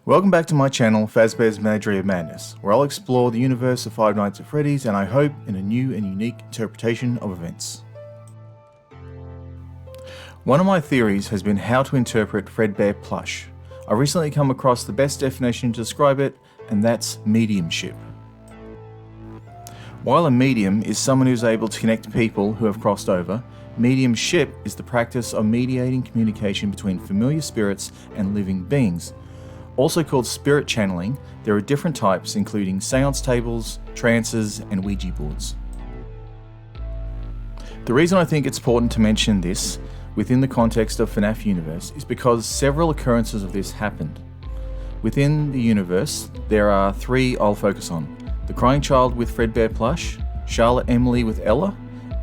Welcome back to my channel, Fazbear's Menagerie of Madness, where I'll explore the universe of Five Nights at Freddy's and I hope in a new and unique interpretation of events. One of my theories has been how to interpret Fredbear Plush. I recently come across the best definition to describe it, and that's mediumship. While a medium is someone who is able to connect people who have crossed over, mediumship is the practice of mediating communication between familiar spirits and living beings. Also called spirit channeling, there are different types including seance tables, trances, and Ouija boards. The reason I think it's important to mention this within the context of FNAF universe is because several occurrences of this happened. Within the universe, there are three I'll focus on: the crying child with Fredbear Plush, Charlotte Emily with Ella,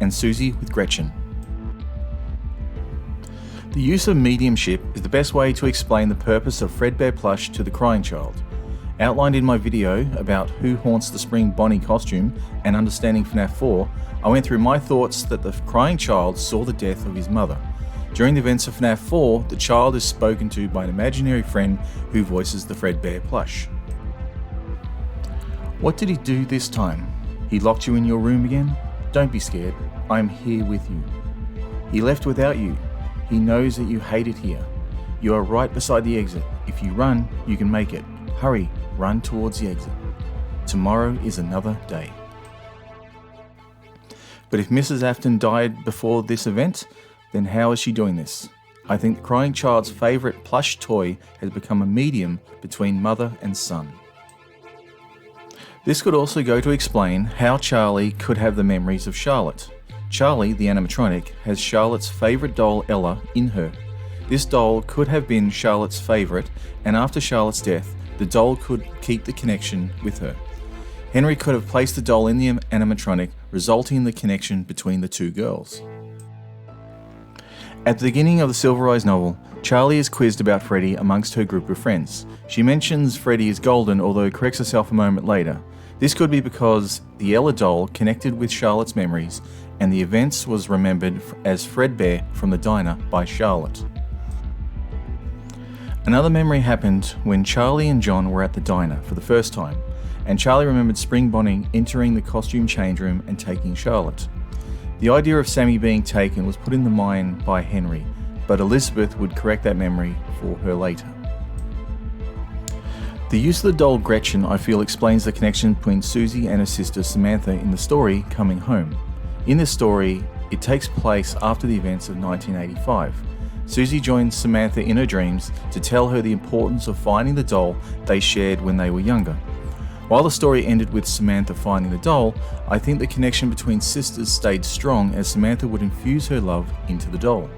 and Susie with Gretchen. The use of mediumship is the best way to explain the purpose of Fredbear Plush to the crying child. Outlined in my video about who haunts the Spring Bonnie costume and understanding FNAF 4, I went through my thoughts that the crying child saw the death of his mother. During the events of FNAF 4, the child is spoken to by an imaginary friend who voices the Fredbear Plush. What did he do this time? He locked you in your room again? Don't be scared, I am here with you. He left without you. He knows that you hate it here. You are right beside the exit. If you run, you can make it. Hurry, run towards the exit. Tomorrow is another day. But if Mrs. Afton died before this event, then how is she doing this? I think the crying child's favourite plush toy has become a medium between mother and son. This could also go to explain how Charlie could have the memories of Charlotte. Charlie, the animatronic, has Charlotte's favourite doll Ella in her. This doll could have been Charlotte's favourite, and after Charlotte's death, the doll could keep the connection with her. Henry could have placed the doll in the animatronic, resulting in the connection between the two girls. At the beginning of the Silver Eyes novel, Charlie is quizzed about Freddy amongst her group of friends. She mentions Freddy is golden, although corrects herself a moment later. This could be because the Ella doll connected with Charlotte's memories, and the events was remembered as Fredbear from the diner by Charlotte. Another memory happened when Charlie and John were at the diner for the first time, and Charlie remembered Spring Bonnie entering the costume change room and taking Charlotte. The idea of Sammy being taken was put in the mind by Henry, but Elizabeth would correct that memory for her later. The use of the doll Gretchen, I feel, explains the connection between Susie and her sister Samantha in the story Coming Home. In this story, it takes place after the events of 1985. Susie joins Samantha in her dreams to tell her the importance of finding the doll they shared when they were younger. While the story ended with Samantha finding the doll, I think the connection between sisters stayed strong as Samantha would infuse her love into the doll.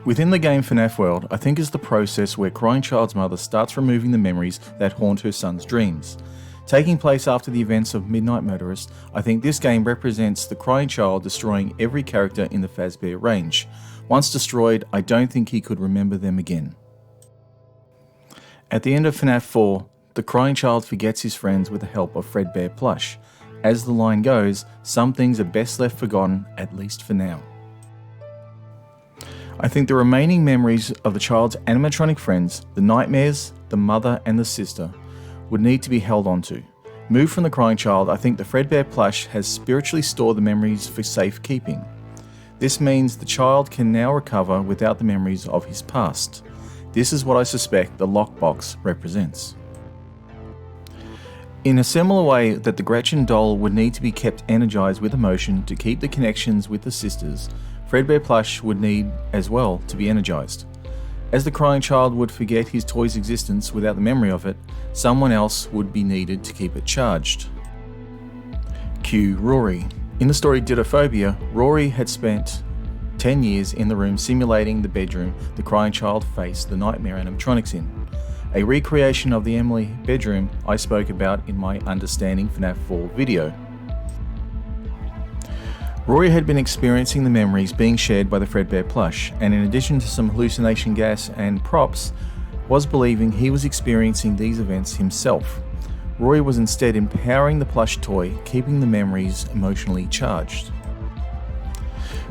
Within the game FNAF world, I think is the process where Crying Child's mother starts removing the memories that haunt her son's dreams. Taking place after the events of Midnight Motorist, I think this game represents the crying child destroying every character in the Fazbear range. Once destroyed, I don't think he could remember them again. At the end of FNAF 4, the crying child forgets his friends with the help of Fredbear Plush. As the line goes, some things are best left forgotten, at least for now. I think the remaining memories of the child's animatronic friends, the nightmares, the mother and the sister, would need to be held onto. Moved from the crying child, I think the Fredbear Plush has spiritually stored the memories for safekeeping. This means the child can now recover without the memories of his past. This is what I suspect the lockbox represents. In a similar way that the Gretchen doll would need to be kept energized with emotion to keep the connections with the sisters, Fredbear Plush would need as well to be energized. As the crying child would forget his toy's existence without the memory of it, someone else would be needed to keep it charged. Cue Rory. In the story Didophobia, Rory had spent 10 years in the room simulating the bedroom the crying child faced the nightmare animatronics in. A recreation of the Emily bedroom I spoke about in my Understanding FNAF 4 video. Rory had been experiencing the memories being shared by the Fredbear Plush, and in addition to some hallucination gas and props, was believing he was experiencing these events himself. Rory was instead empowering the plush toy, keeping the memories emotionally charged.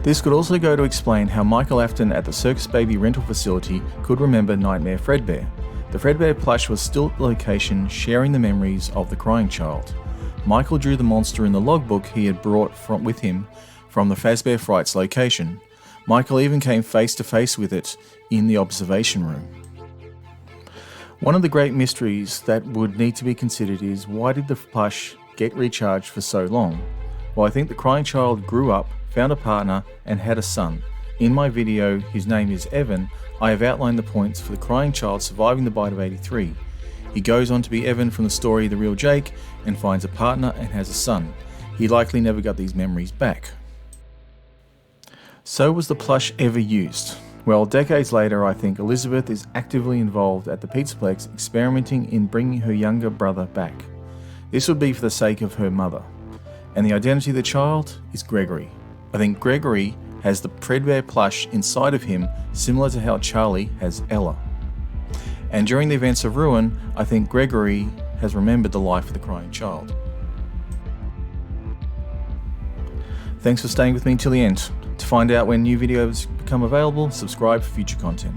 This could also go to explain how Michael Afton at the Circus Baby rental facility could remember Nightmare Fredbear. The Fredbear Plush was still at the location, sharing the memories of the crying child. Michael drew the monster in the logbook he had brought with him from the Fazbear Frights location. Michael even came face to face with it in the observation room. One of the great mysteries that would need to be considered is, why did the plush get recharged for so long? Well, I think the crying child grew up, found a partner, and had a son. In my video, his name is Evan, I have outlined the points for the crying child surviving the bite of 83. He goes on to be Evan from the story The Real Jake and finds a partner and has a son. He likely never got these memories back. So was the plush ever used? Well, decades later, I think Elizabeth is actively involved at the Pizzaplex, experimenting in bringing her younger brother back. This would be for the sake of her mother. And the identity of the child is Gregory. I think Gregory has the Fredbear plush inside of him, similar to how Charlie has Ella. And during the events of Ruin, I think Gregory has remembered the life of the crying child. Thanks for staying with me till the end. To find out when new videos become available, subscribe for future content.